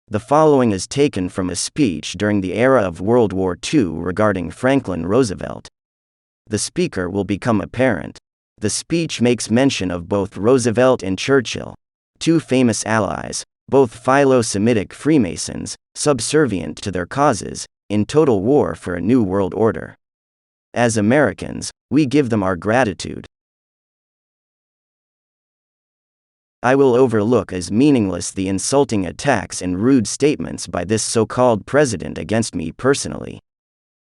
The following is taken from a speech during the era of World War II regarding Franklin Roosevelt. The speaker will become apparent. The speech makes mention of both Roosevelt and Churchill, two famous allies, both philo-Semitic Freemasons, subservient to their causes, in total war for a new world order. As Americans, we give them our gratitude. I will overlook as meaningless the insulting attacks and rude statements by this so-called president against me personally.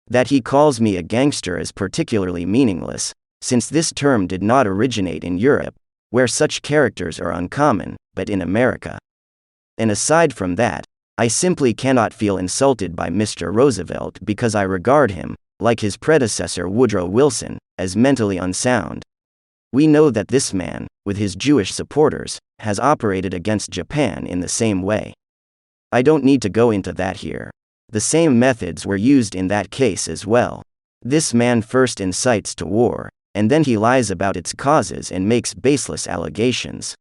That he calls me a gangster is particularly meaningless, since this term did not originate in Europe, where such characters are uncommon, but in America. And aside from that, I simply cannot feel insulted by Mr. Roosevelt because I regard him, like his predecessor Woodrow Wilson, as mentally unsound. We know that this man, with his Jewish supporters, has operated against Japan in the same way. I don't need to go into that here. The same methods were used in that case as well. This man first incites to war, and then he lies about its causes and makes baseless allegations.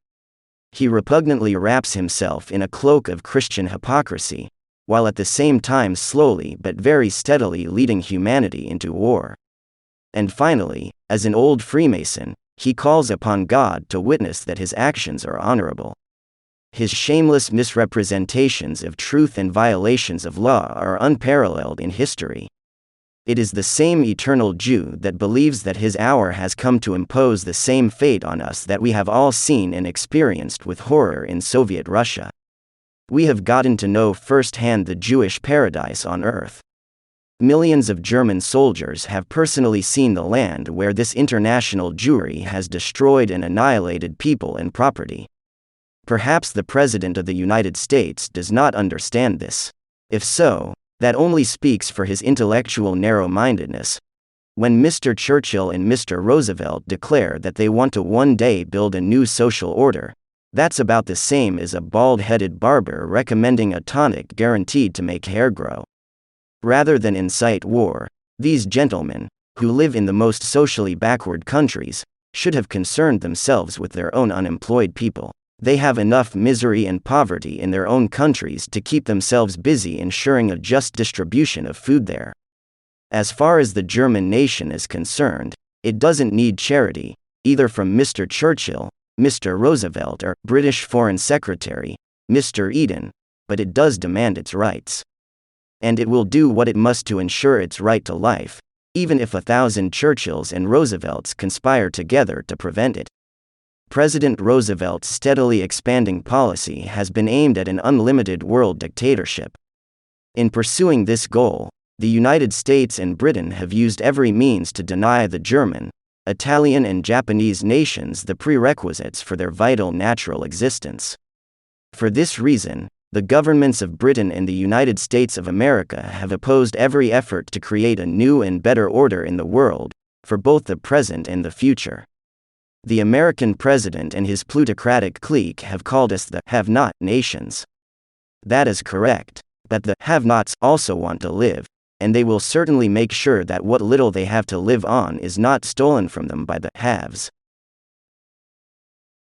He repugnantly wraps himself in a cloak of Christian hypocrisy, while at the same time slowly but very steadily leading humanity into war. And finally, as an old Freemason, he calls upon God to witness that his actions are honorable. His shameless misrepresentations of truth and violations of law are unparalleled in history. It is the same eternal Jew that believes that his hour has come to impose the same fate on us that we have all seen and experienced with horror in Soviet Russia. We have gotten to know firsthand the Jewish paradise on earth. Millions of German soldiers have personally seen the land where this international Jewry has destroyed and annihilated people and property. Perhaps the President of the United States does not understand this. If so, that only speaks for his intellectual narrow-mindedness. When Mr. Churchill and Mr. Roosevelt declare that they want to one day build a new social order, that's about the same as a bald-headed barber recommending a tonic guaranteed to make hair grow. Rather than incite war, these gentlemen, who live in the most socially backward countries, should have concerned themselves with their own unemployed people. They have enough misery and poverty in their own countries to keep themselves busy ensuring a just distribution of food there. As far as the German nation is concerned, it doesn't need charity, either from Mr. Churchill, Mr. Roosevelt, or British Foreign Secretary, Mr. Eden, but it does demand its rights. And it will do what it must to ensure its right to life, even if 1,000 Churchills and Roosevelts conspire together to prevent it. President Roosevelt's steadily expanding policy has been aimed at an unlimited world dictatorship. In pursuing this goal, the United States and Britain have used every means to deny the German, Italian, and Japanese nations the prerequisites for their vital natural existence. For this reason, the governments of Britain and the United States of America have opposed every effort to create a new and better order in the world, for both the present and the future. The American president and his plutocratic clique have called us the have-not nations. That is correct, but the have-nots also want to live, and they will certainly make sure that what little they have to live on is not stolen from them by the haves.